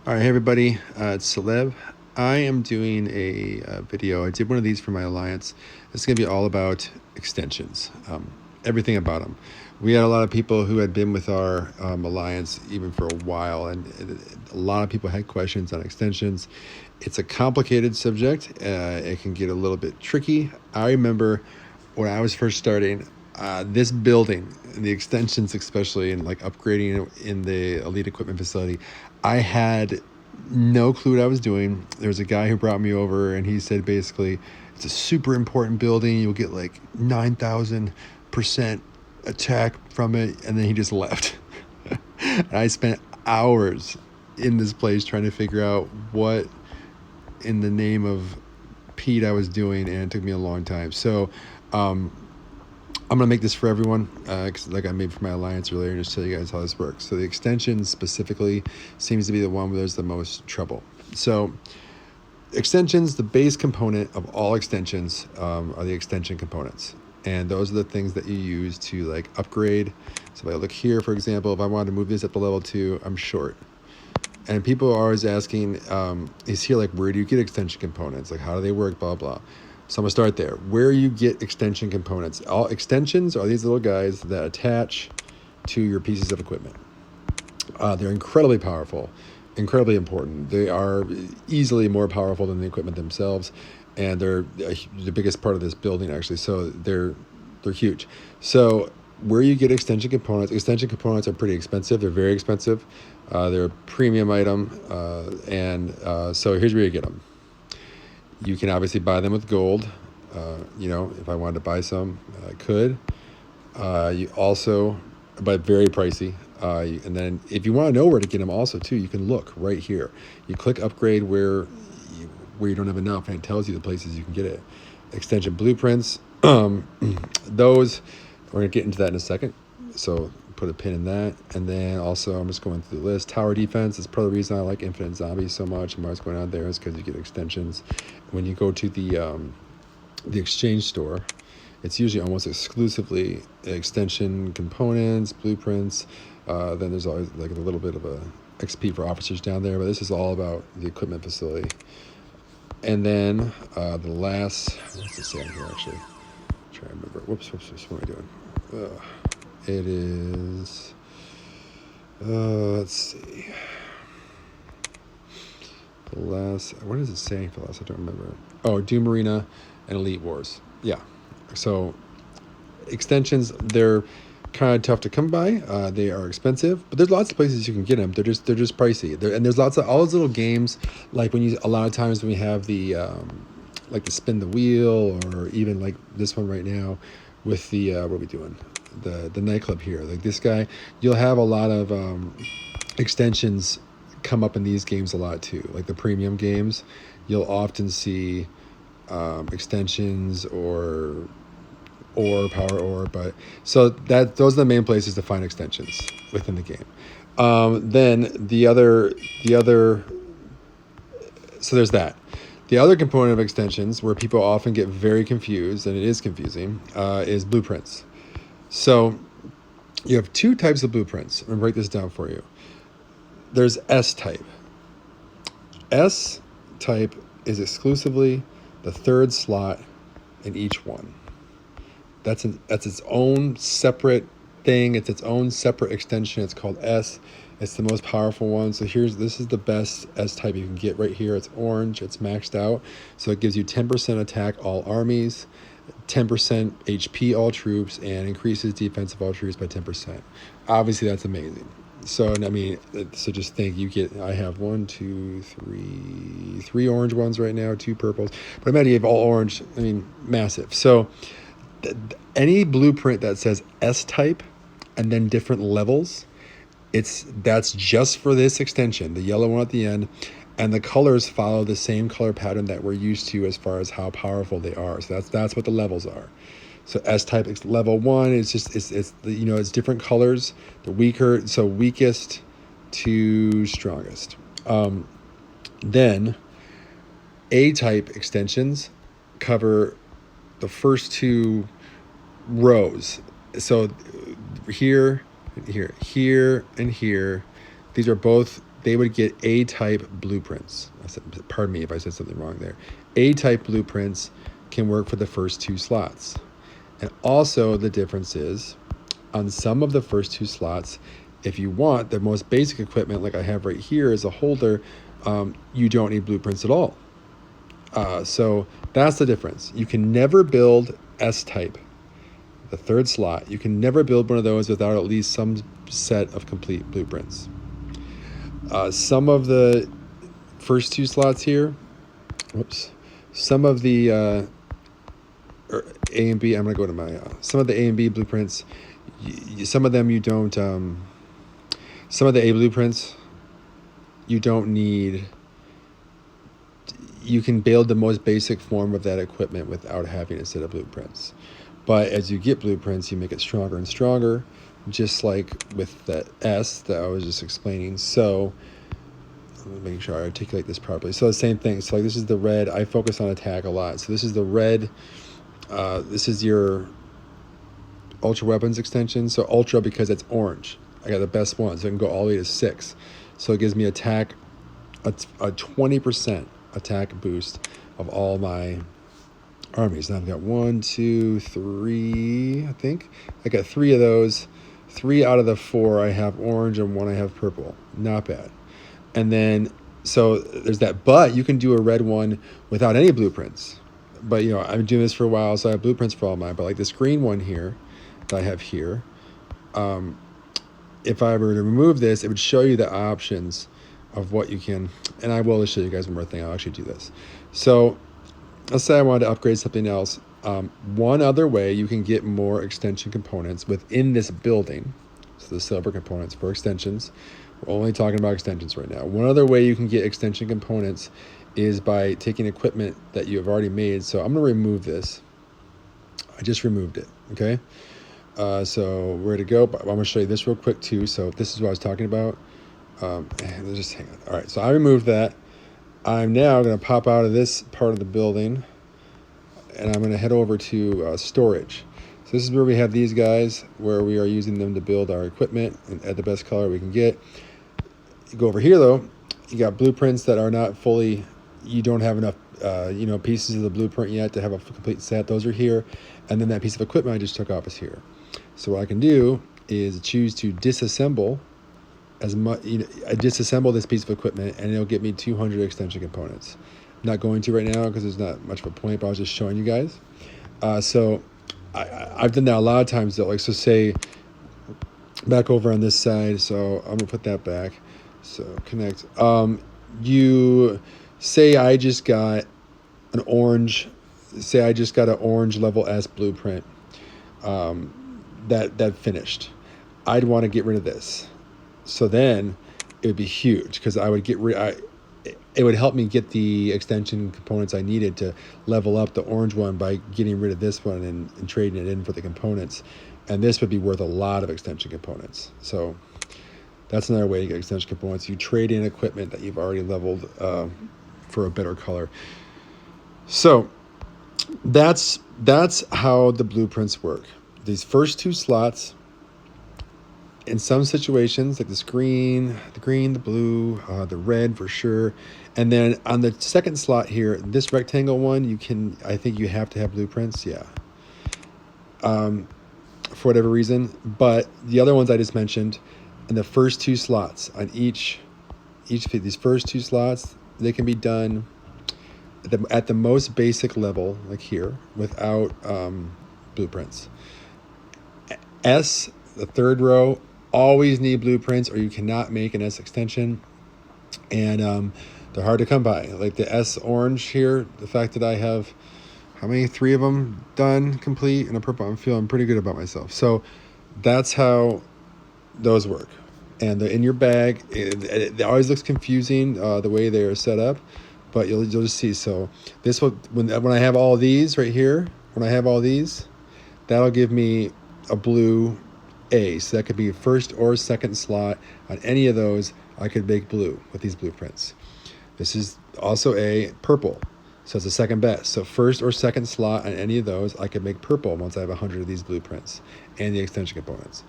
All right, hey everybody, it's Celeb. I am doing a video. I did one of these for my alliance. It's going to be all about extensions, everything about them. We had a lot of people who had been with our alliance even for a while, and a lot of people had questions on extensions. It's a complicated subject. It can get a little bit tricky. I remember when I was first starting, this building, the extensions especially, and like upgrading in the elite equipment facility, I had no clue what I was doing. There was a guy who brought me over, and he said basically, it's a super important building. You'll get like 9,000% attack from it, and then he just left. And I spent hours in this place trying to figure out what in the name of Pete I was doing, and it took me a long time. So um, I'm gonna make this for everyone, like I made for my alliance earlier, and just tell you guys how this works. So the extension specifically seems to be the one where there's the most trouble. So extensions, the base component of all extensions are the extension components, and those are the things that you use to like upgrade. So if I look here, for example, if I wanted to move this up to level 2, I'm short. And people are always asking, is here like, where do you get extension components? Like, how do they work? Blah, blah. So I'm gonna start there. Where you get extension components. All extensions are these little guys that attach to your pieces of equipment. They're incredibly powerful, incredibly important. They are easily more powerful than the equipment themselves, and they're the biggest part of this building actually. So they're huge. So where you get extension components are pretty expensive. They're very expensive. They're a premium item, so here's where you get them. You can obviously buy them with gold. If I wanted to buy some, I could. You also, but very pricey. And then if you want to know where to get them also too, you can look right here. You click upgrade where you don't have enough, and it tells you the places you can get it. Extension blueprints. Those, we're going to get into that in a second. So put a pin in that. And then also, I'm just going through the list. Tower defense is part of the reason I like Infinite Zombies so much. And what's going on there is because you get extensions. When you go to the exchange store, it's usually almost exclusively extension components, blueprints. Then there's always like a little bit of a XP for officers down there, but this is all about the equipment facility. And then the last, what's it say here actually? Try to remember. Whoops, what am I doing? It is, let's see. The last, what is it saying for the last? I don't remember. Oh, Doom Arena and Elite Wars. Yeah. So extensions, they're kind of tough to come by. They are expensive, but there's lots of places you can get them. They're just pricey. And there's lots of all those little games, like a lot of times when we have the like the spin the wheel, or even like this one right now with the what are we doing? The nightclub here. Like this guy, you'll have a lot of extensions come up in these games a lot too. Like the premium games, you'll often see extensions or power ore, but so those are the main places to find extensions within the game. Then the other so there's that. The other component of extensions where people often get very confused, and it is confusing, is blueprints. So you have two types of blueprints. I'm gonna break this down for you. There's S type. S type is exclusively the third slot in each one. That's its own separate thing. It's its own separate extension. It's called S. It's the most powerful one. So this is the best S type you can get right here. It's orange. It's maxed out. So it gives you 10% attack all armies, 10% HP all troops, and increases defense of all troops by 10%. Obviously, that's amazing. So I mean, so just think I have 3 orange ones right now, 2 purples. But imagine you have all orange. I mean, massive. So any blueprint that says S type and then different levels, that's just for this extension, the yellow one at the end, and the colors follow the same color pattern that we're used to as far as how powerful they are. So that's what the levels are. So S type level 1 is just it's different colors. The weakest to strongest. Then A type extensions cover the first 2 rows. So here, and here. These are both they would get A-type blueprints. Pardon me if I said something wrong there. A-type blueprints can work for the first 2 slots. And also the difference is, on some of the first 2 slots, if you want the most basic equipment like I have right here as a holder, you don't need blueprints at all. So that's the difference. You can never build S-type, the 3rd slot. You can never build one of those without at least some set of complete blueprints. Some of the first 2 slots here, some of the A and B, I'm going to go to my, some of the A and B blueprints, some of them you don't, some of the A blueprints, you don't need, you can build the most basic form of that equipment without having a set of blueprints. But as you get blueprints, you make it stronger and stronger, just like with the S that I was just explaining. So I'm making sure I articulate this properly. So the same thing. So like this is the red. I focus on attack a lot. So this is the red. This is your ultra weapons extension. So ultra because it's orange. I got the best one. So I can go all the way to 6. So it gives me attack, a 20% attack boost of all my armies. Now I've got 1, 2, 3, I think. I got 3 of those. 3 out of the 4 I have orange and 1 I have purple. Not bad. And then, so there's that, but you can do a red one without any blueprints. But, you know, I've been doing this for a while, so I have blueprints for all mine. But like this green one here that I have here, if I were to remove this, it would show you the options of what you can, and I will show you guys one more thing. I'll actually do this. So let's say I wanted to upgrade something else. One other way you can get more extension components within this building, so the silver components for extensions, we're only talking about extensions right now. One other way you can get extension components is by taking equipment that you have already made. So I'm going to remove this. I just removed it, okay? So where to go? But I'm going to show you this real quick too. So this is what I was talking about. Let's just hang on. All right, so I removed that. I'm now going to pop out of this part of the building, and I'm going to head over to storage. So this is where we have these guys, where we are using them to build our equipment and add the best color we can get. You go over here though, you got blueprints that are not fully, you don't have enough pieces of the blueprint yet to have a complete set. Those are here. And then that piece of equipment I just took off is here. So what I can do is choose to disassemble as much, I disassemble this piece of equipment and it'll get me 200 extension components. I'm not going to right now because there's not much of a point, but I was just showing you guys. So I've done that a lot of times though. Like, so say back over on this side. So I'm gonna put that back. So connect. You say I just got an orange. Say I just got an orange level S blueprint. That finished. I'd want to get rid of this. So then it would be huge because I would get it would help me get the extension components I needed to level up the orange one by getting rid of this one and trading it in for the components. And this would be worth a lot of extension components. So that's another way to get extension components. You trade in equipment that you've already leveled for a better color. So that's how the blueprints work. These first 2 slots, in some situations, like this green, the blue, the red for sure. And then on the second slot here, this rectangle one, I think you have to have blueprints, yeah. For whatever reason. But the other ones I just mentioned, in the first 2 slots, on each of these first 2 slots, they can be done at the most basic level, like here, without blueprints. S, the 3rd row, always need blueprints or you cannot make an S extension. And they're hard to come by. Like the S orange here, the fact that I have, how many? 3 of them done, complete, and a purple. I'm feeling pretty good about myself. So that's how those work. And they're in your bag. It always looks confusing the way they are set up, but you'll just see. So this will, when I have all these right here, that'll give me a blue A. So that could be first or second slot on any of those. I could make blue with these blueprints. This is also a purple. So it's the second best. So first or second slot on any of those, I could make purple once I have 100 of these blueprints and the extension components.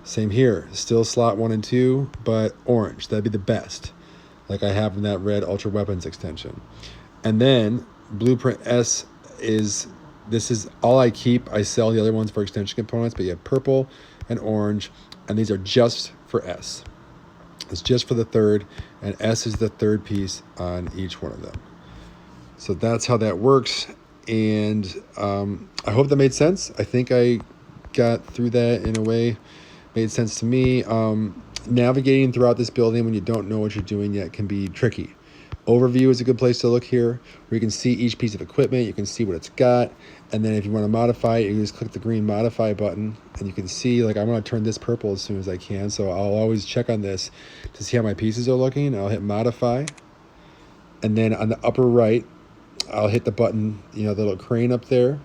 Same here, still slot 1 and 2, but orange. That'd be the best. like I have in that red Ultra Weapons extension. And then Blueprint S this is all I keep. I sell the other ones for extension components, but you have purple and orange, and these are just for S. It's just for the third, and S is the third piece on each one of them. So that's how that works, and I hope that made sense. I think I got through that in a way made sense to me. Navigating throughout this building when you don't know what you're doing yet can be tricky. Overview is a good place to look here, where you can see each piece of equipment, you can see what it's got, and then if you want to modify it, you just click the green modify button, and you can see, like, I want to turn this purple as soon as I can, so I'll always check on this to see how my pieces are looking. I'll hit modify, and then on the upper right, I'll hit the button, the little crane up there,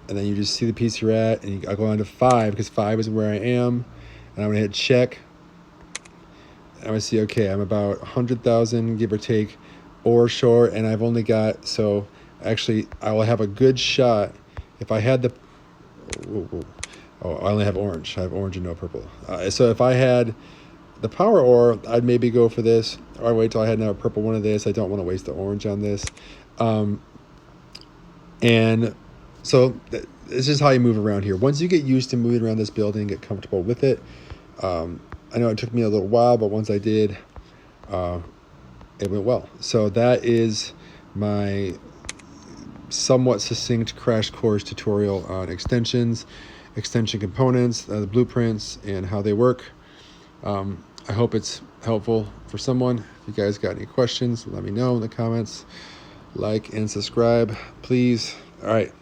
and then you just see the piece you're at, and I'll go on to 5, because 5 is where I am, and I'm going to hit check. I'm going to see, okay, I'm about 100,000, give or take, ore short, and I've only got, so actually, I will have a good shot if I had the, I only have orange. I have orange and no purple. So if I had the power ore, I'd maybe go for this, or I'd wait till I had another purple one of this. I don't want to waste the orange on this. And so this is how you move around here. Once you get used to moving around this building, get comfortable with it, I know it took me a little while, but once I did, it went well. So that is my somewhat succinct crash course tutorial on extensions, extension components, the blueprints, and how they work. I hope it's helpful for someone. If you guys got any questions, let me know in the comments. Like and subscribe, please. All right.